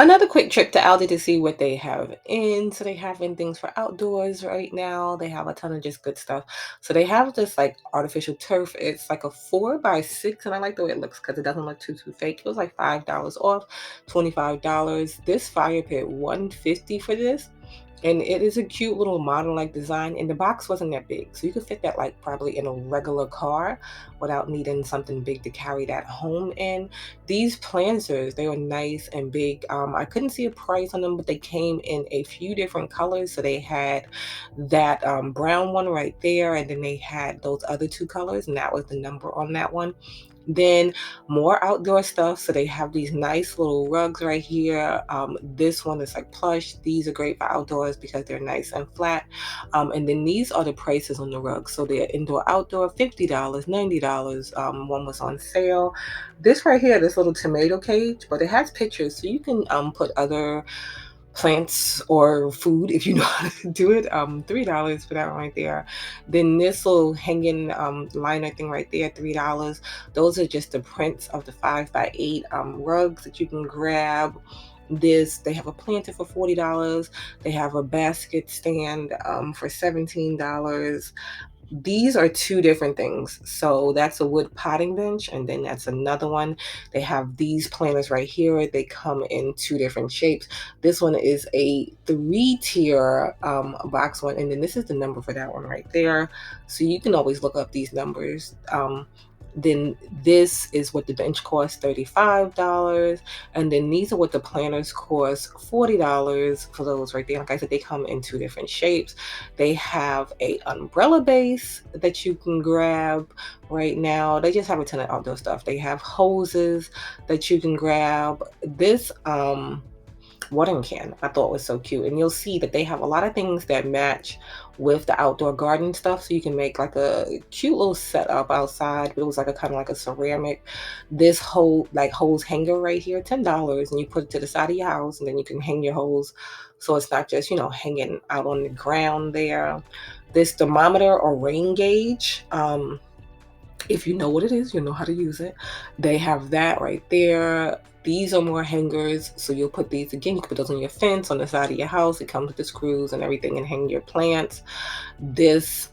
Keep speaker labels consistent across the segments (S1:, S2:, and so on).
S1: Another quick trip to Aldi to see what they have in. So they have in things for outdoors right now. They have a ton of just good stuff. So they have this like artificial turf. It's like a 4x6, and I like the way it looks because it doesn't look too fake. It was like $5 off, $25. This fire pit, 150 for this. And it is a cute little model like design, and the box wasn't that big. So you could fit that like probably in a regular car without needing something big to carry that home in. These planters, they were nice and big. I couldn't see a price on them, but they came in a few different colors. So they had that brown one right there, and then they had those other two colors, and that was the number on that one. Then more outdoor stuff. So they have these nice little rugs right here. This one is like plush. These are great for outdoors because they're nice and flat. And then these are the prices on the rugs. So they're indoor, outdoor, $50, $90. One was on sale. This right here, this little tomato cage, but it has pictures. So you can put other plants or food if you know how to do it. $3 for that one right there. Then this little hanging liner thing right there, $3. Those are just the prints of the 5x8 rugs that you can grab. This, they have a planter for $40. They have a basket stand for $17. These are two different things. So that's a wood potting bench, and then that's another one. They have these planters right here. They come in two different shapes. This one is a 3-tier box one, and then this is the number for that one right there. So you can always look up these numbers. Then this is what the bench costs, $35. And then these are what the planters cost, $40 for those right there. Like I said, they come in two different shapes. They have a umbrella base that you can grab right now. They just have a ton of outdoor stuff. They have hoses that you can grab. This watering can I thought was so cute, and you'll see that they have a lot of things that match with the outdoor garden stuff, so you can make like a cute little setup outside. But it was like a kind of like a ceramic, this whole like hose hanger right here, $10, and you put it to the side of your house, and then you can hang your hose so it's not just hanging out on the ground there. This thermometer or rain gauge, if you know what it is, you know how to use it. They have that right there. These are more hangers, so you'll put these again. You can put those on your fence, on the side of your house. It comes with the screws and everything, and hang your plants. This,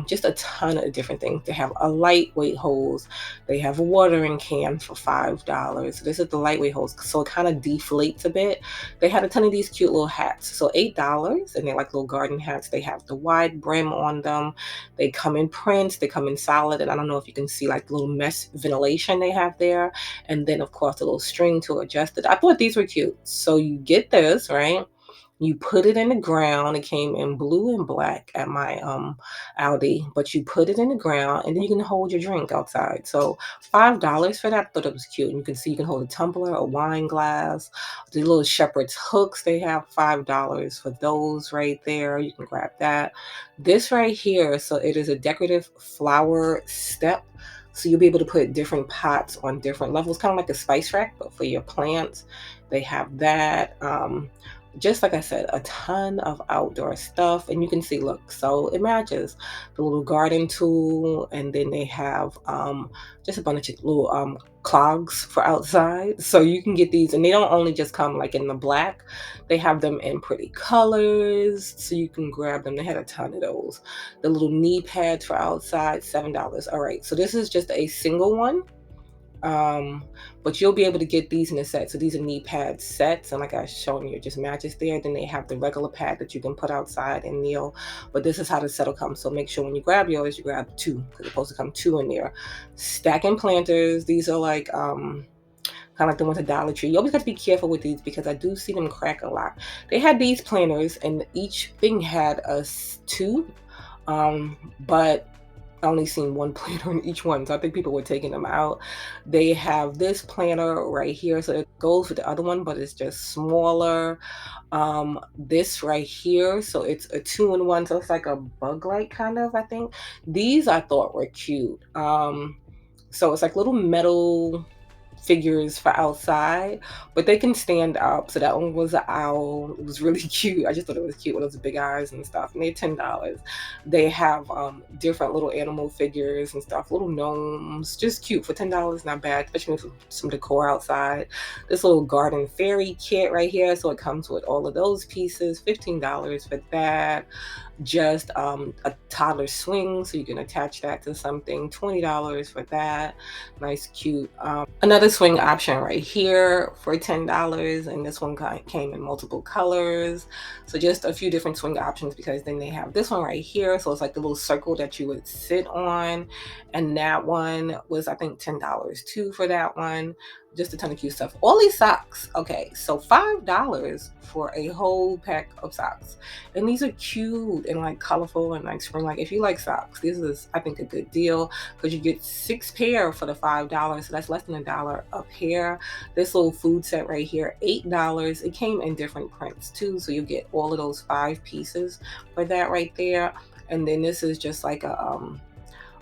S1: just a ton of different things. They have a lightweight hose. They have a watering can for $5. This is the lightweight hose, so it kind of deflates a bit. They had a ton of these cute little hats, so $8, and they're like little garden hats. They have the wide brim on them. They come in prints. They come in solid, and I don't know if you can see like the little mesh ventilation they have there, and then of course a little string to adjust it. I thought these were cute. So you get this, right? You put it in the ground. It came in blue and black at my Aldi, but you put it in the ground and then you can hold your drink outside. So $5 for that. I thought it was cute. And you can see you can hold a tumbler, a wine glass, the little shepherd's hooks. They have $5 for those right there. You can grab that. This right here, so it is a decorative flower step. So you'll be able to put different pots on different levels, kind of like a spice rack, but for your plants. They have that. Just like I said, a ton of outdoor stuff, and you can see, look, so it matches the little garden tool, and then they have just a bunch of little clogs for outside. So you can get these, and they don't only just come like in the black, they have them in pretty colors, so you can grab them. They had a ton of those. The little knee pads for outside, $7. All right, so this is just a single one, um but you'll be able to get these in a set. So these are knee pad sets, and like I was showing you, it just matches there. Then they have the regular pad that you can put outside and kneel, but this is how the set will come. So make sure when you grab yours, you grab two, because it's supposed to come two in there. Stacking planters, these are like kind of like the ones at Dollar Tree. You always got to be careful with these because I do see them crack a lot. They had these planters, and each thing had two, but I only seen one planter in each one, so I think people were taking them out. They have this planter right here, so it goes with the other one, but it's just smaller. This right here, so it's a two-in-one, so it's like a bug light kind of, I think. These I thought were cute. So it's like little metal figures for outside, but they can stand up. So that one was an owl. It was really cute. I just thought it was cute with those big eyes and stuff. And they're $10. They have different little animal figures and stuff, little gnomes, just cute for $10. Not bad, especially with some decor outside. This little garden fairy kit right here. So it comes with all of those pieces, $15 for that. Just a toddler swing, so you can attach that to something, $20 for that. Nice, cute. Another swing option right here for $10, and this one came in multiple colors. So just a few different swing options, because then they have this one right here. So it's like the little circle that you would sit on, and that one was, I think, $10 too for that one. Just a ton of cute stuff. All these socks, okay, so $5 for a whole pack of socks, and these are cute and like colorful and like spring. Like if you like socks, this is, I think, a good deal, because you get 6 pair for the $5, so that's less than $1 a pair. This little food set right here, $8. It came in different prints too, so you get all of those 5 pieces for that right there. And then this is just like a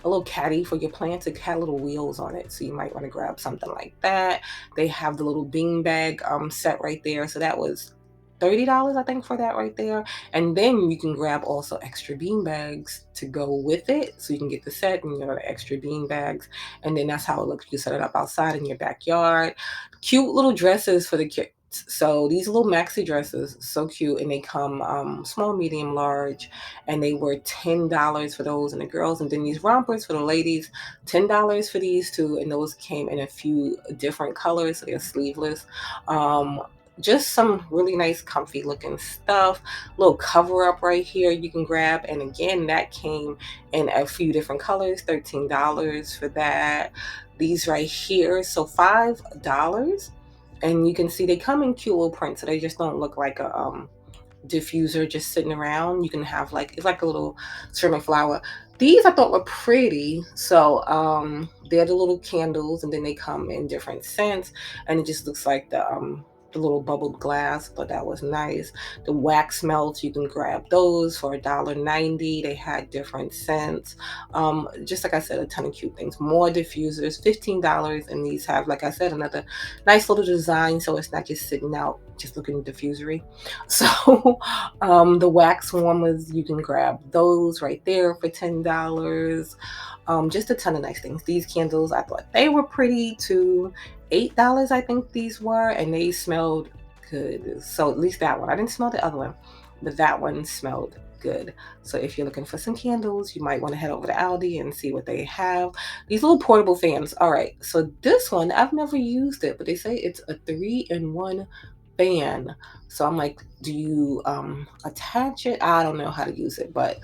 S1: little caddy for your plants. It had little wheels on it, so you might want to grab something like that. They have the little bean bag set right there, so that was $30, I think, for that right there. And then you can grab also extra bean bags to go with it, so you can get the set and the extra bean bags. And then that's how it looks. You set it up outside in your backyard. Cute little dresses for the kids. So these little maxi dresses, so cute, and they come small, medium, large, and they were $10 for those and the girls. And then these rompers for the ladies, $10 for these too, and those came in a few different colors, so they're sleeveless. Just some really nice comfy looking stuff. Little cover up right here you can grab, and again, that came in a few different colors, $13 for that. These right here, so $5, and you can see they come in cute little prints, so they just don't look like a diffuser just sitting around. You can have like, it's like a little ceramic flower. These I thought were pretty. So they're the little candles, and then they come in different scents, and it just looks like the little bubbled glass, but that was nice. The wax melts, you can grab those for $1.90. They had different scents. Just like I said, a ton of cute things. More diffusers, $15, and these have, like I said, another nice little design, so it's not just sitting out just looking diffusery. So the wax warmers, you can grab those right there for $10. Just a ton of nice things. These candles, I thought they were pretty too. $8, I think these were, and they smelled good. So at least that one. I didn't smell the other one, but that one smelled good. So if you're looking for some candles, you might want to head over to Aldi and see what they have. These little portable fans. All right, so this one, I've never used it, but they say it's a 3-in-1 fan. So I'm like, do you attach it? I don't know how to use it, but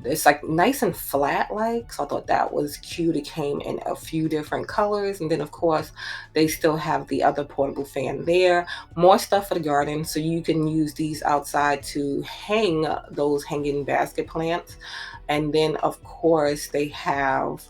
S1: it's like nice and flat like, so I thought that was cute. It came in a few different colors, and then of course they still have the other portable fan there. More stuff for the garden, so you can use these outside to hang those hanging basket plants. And then of course they have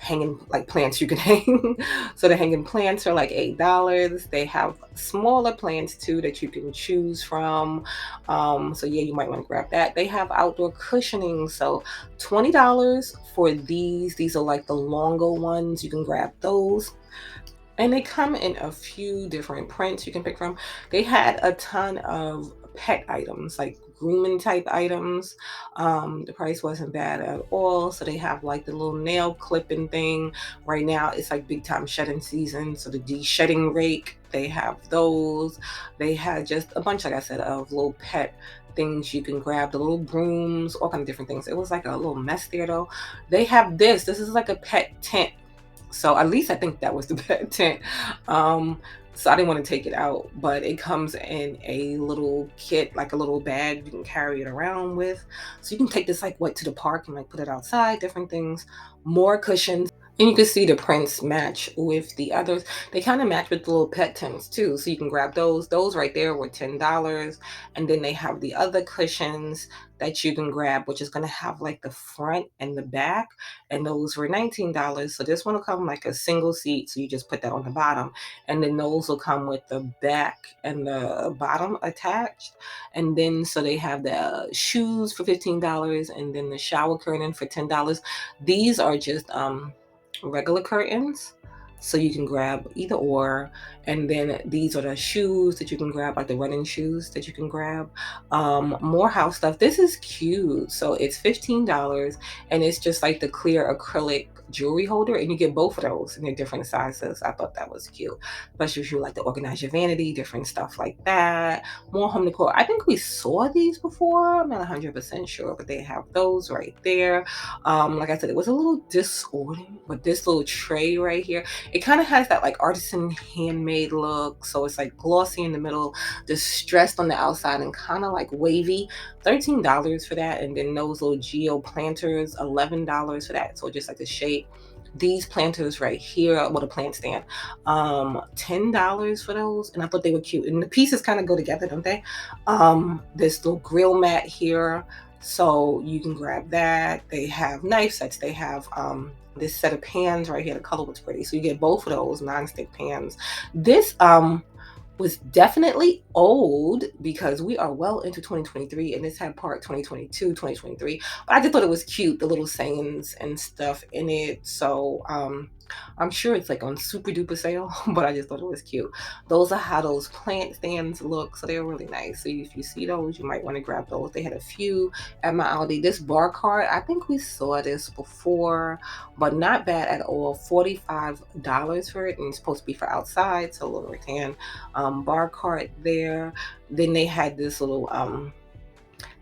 S1: hanging like plants you can hang. So the hanging plants are like $8. They have smaller plants too that you can choose from. So yeah, you might want to grab that. They have outdoor cushioning, so $20 for these. These are like the longer ones. You can grab those. And they come in a few different prints you can pick from. They had a ton of pet items, like grooming type items. The price wasn't bad at all. So they have like the little nail clipping thing. Right now it's like big time shedding season. So the de-shedding rake, they have those. They had just a bunch, like I said, of little pet things you can grab, the little brooms, all kind of different things. It was like a little mess there though. They have this. This is like a pet tent, so at least I think that was the pet tent. Um, so I didn't want to take it out, but it comes in a little kit, like a little bag you can carry it around with. So you can take this like what to the park and like put it outside, different things. More cushions. And you can see the prints match with the others. They kind of match with the little pet tents too. So you can grab those. Those right there were $10. And then they have the other cushions that you can grab, which is going to have like the front and the back, and those were $19. So this one will come like a single seat, so you just put that on the bottom, and then those will come with the back and the bottom attached. And then so they have the shoes for $15, and then the shower curtain for $10. These are just regular curtains. So you can grab either or. And then these are the shoes that you can grab, like the running shoes that you can grab. More house stuff. This is cute. So it's $15, and it's just like the clear acrylic jewelry holder, and you get both of those in their different sizes. I thought that was cute, especially if you like to organize your vanity, different stuff like that. More home decor. I think we saw these before. I'm not 100% sure, but they have those right there. Like I said, it was a little disordered, but this little tray right here, it kind of has that like artisan handmade look. So it's like glossy in the middle, distressed on the outside, and kind of like wavy. $13 for that. And then those little geo planters, $11 for that. So just like the shape. These planters right here, with a plant stand, $10 for those. And I thought they were cute. And the pieces kind of go together, don't they? This little grill mat here. So you can grab that. They have knife sets. They have this set of pans right here. The color was pretty. So you get both of those non-stick pans. This was definitely old because we are well into 2023, and this had part 2022, 2023. But I just thought it was cute, the little sayings and stuff in it. So I'm sure it's like on super duper sale, but I just thought it was cute. Those are how those plant stands look. So they're really nice. So if you see those, you might want to grab those. They had a few at my Aldi. This bar cart, I think we saw this before, but not bad at all. $45 for it, and it's supposed to be for outside, so a little rattan bar cart there. Then they had this little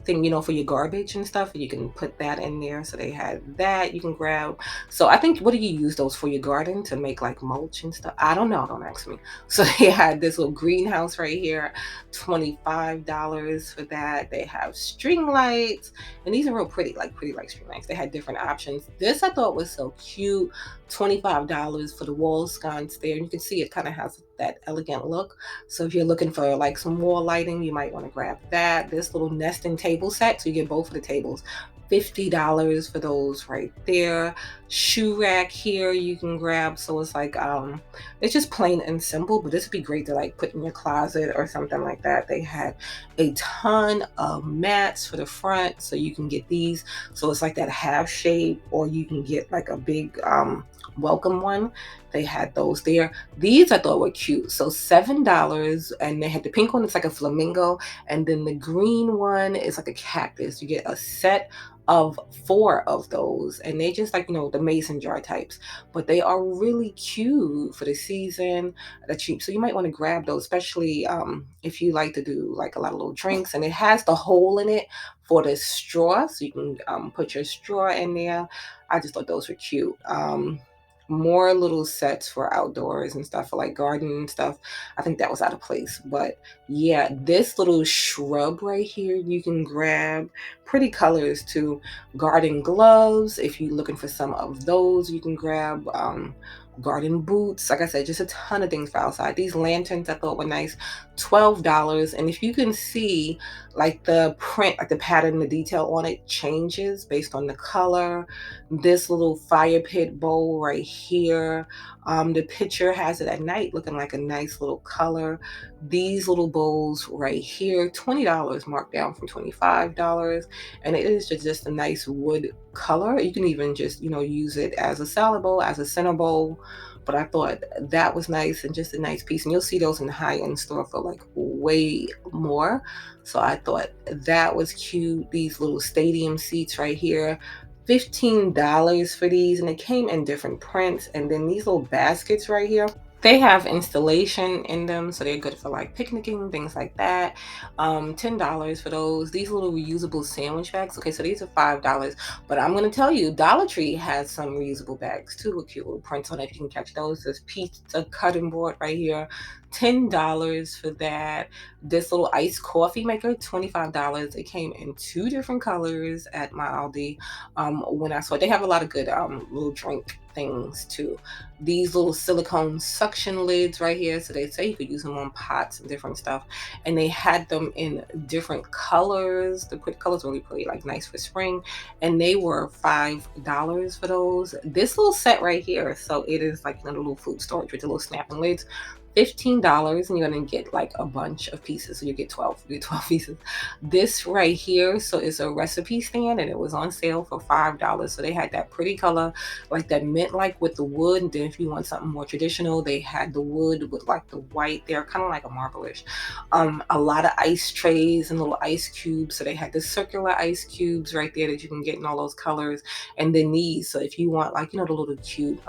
S1: thing, for your garbage and stuff, and you can put that in there. So they had that you can grab. So I think, what do you use those for, your garden, to make like mulch and stuff? I don't know, don't ask me. So they had this little greenhouse right here, $25 for that. They have string lights, and these are real pretty, like string lights. They had different options. This I thought was so cute. $25 for the wall sconce there, and you can see it kind of has that elegant look. So if you're looking for like some wall lighting, you might want to grab that. This little nesting table set, so you get both of the tables, $50 for those right there. Shoe rack here you can grab. So it's like it's just plain and simple, but this would be great to like put in your closet or something like that. They had a ton of mats for the front, so you can get these. So it's like that half shape, or you can get like a big welcome one. They had those there. These I thought were cute. So $7, and they had the pink one, it's like a flamingo, and then the green one is like a cactus. You get a set of 4 of those, and they just like, the mason jar types, but they are really cute for the season. They're cheap, so you might want to grab those, especially if you like to do like a lot of little drinks. And it has the hole in it for the straw, so you can put your straw in there. I just thought those were cute. More little sets for outdoors and stuff, for like garden and stuff. I think that was out of place, but yeah, this little shrub right here you can grab. Pretty colors too. Garden gloves, if you're looking for some of those, you can grab. Garden boots, like I said, just a ton of things for outside. These lanterns I thought were nice, $12. And if you can see, like the print, like the pattern, the detail on it changes based on the color. This little fire pit bowl right here, the picture has it at night looking like a nice little color. These little bowls right here, $20, marked down from $25, and it is just a nice wood color. You can even just use it as a salad bowl, as a center bowl. But I thought that was nice, and just a nice piece, and you'll see those in the high-end store for like way more. So I thought that was cute. These little stadium seats right here, $15 for these, and it came in different prints. And then these little baskets right here, they have installation in them, so they're good for like picnicking, things like that. $10 for those. These little reusable sandwich bags. Okay, so these are $5, but I'm gonna tell you, Dollar Tree has some reusable bags too with cute little prints on it. If you can catch those, this pizza cutting board right here, $10 for that. This little iced coffee maker, $25. It came in 2 different colors at my Aldi. When I saw it, they have a lot of good little drink things too. These little silicone suction lids right here, so they say you could use them on pots and different stuff, and they had them in different colors. The colors were really pretty, like nice for spring, and they were $5 for those. This little set right here, so it is like a little food storage with the little snapping lids, $15, and you're gonna get like a bunch of pieces. So you get 12 pieces. This right here, so it's a recipe stand, and it was on sale for $5. So they had that pretty color, like that mint like with the wood. And then if you want something more traditional, they had the wood with like the white there, kind of like a marblish. A lot of ice trays and little ice cubes. So they had the circular ice cubes right there that you can get in all those colors. And then these, so if you want like, the little cute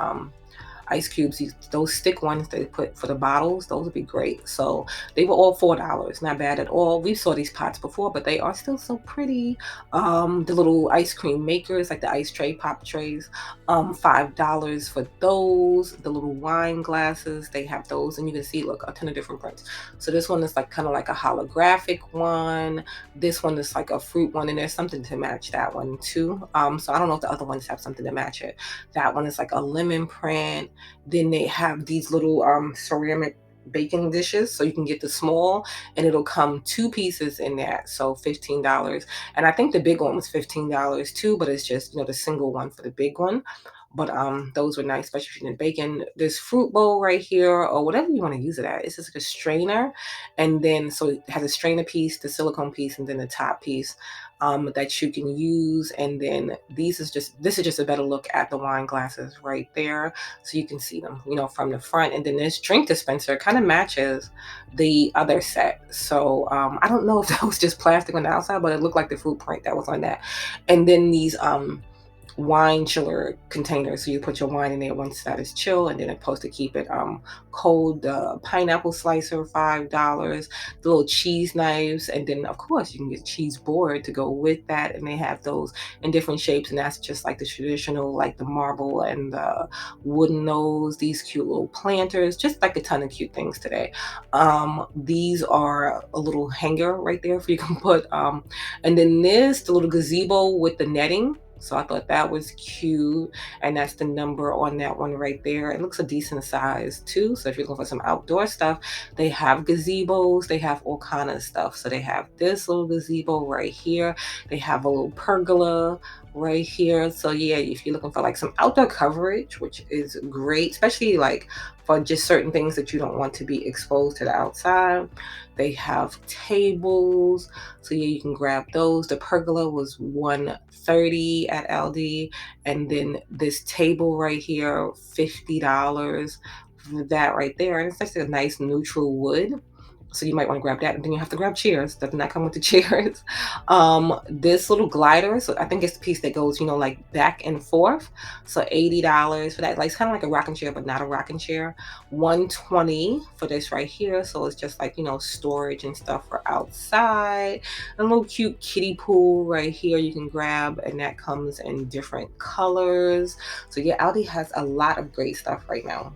S1: ice cubes, those stick ones they put for the bottles, those would be great. So they were all $4, not bad at all. We saw these pots before, but they are still so pretty. The little ice cream makers, like the ice tray pop trays, $5 for those. The little wine glasses, they have those, and you can see, look, a ton of different prints. So this one is like kind of like a holographic one. This one is like a fruit one, and there's something to match that one too. So I don't know if the other ones have something to match it. That one is like a lemon print. Then they have these little ceramic baking dishes, so you can get the small, and it'll come two pieces in that, so $15. And I think the big one was $15 too, but it's just the single one for the big one. But those were nice, especially if you did bacon. This fruit bowl right here, or whatever you want to use it at, it's just like a strainer. And then so it has a strainer piece, the silicone piece, and then the top piece that you can use. And then this is just a better look at the wine glasses right there, so you can see them, from the front. And then this drink dispenser kind of matches the other set. So I don't know if that was just plastic on the outside, but it looked like the fruit print that was on that. And then these wine chiller container, so you put your wine in there once that is chill, and then it's supposed to keep it cold. The pineapple slicer, $5. The little cheese knives, and then of course you can get cheese board to go with that, and they have those in different shapes, and that's just like the traditional, like the marble and the wooden nose. These cute little planters, just like a ton of cute things today. These are a little hanger right there for you can put and then this, the little gazebo with the netting. So I thought that was cute. And that's the number on that one right there. It looks a decent size too. So if you're looking for some outdoor stuff, they have gazebos. They have all kind of stuff. So they have this little gazebo right here. They have a little pergola right here. So yeah, if you're looking for like some outdoor coverage, which is great, especially like for just certain things that you don't want to be exposed to the outside. They have tables, so yeah, you can grab those. The pergola was 130 at Aldi, and then this table right here, $50 for that right there. And it's just a nice neutral wood. So you might want to grab that, and then you have to grab chairs. Does not come with the chairs. This little glider, so I think it's the piece that goes, like back and forth. So $80 for that. Like it's kind of like a rocking chair, but not a rocking chair. 120 for this right here. So it's just like, storage and stuff for outside. A little cute kiddie pool right here you can grab, and that comes in different colors. So yeah, Aldi has a lot of great stuff right now.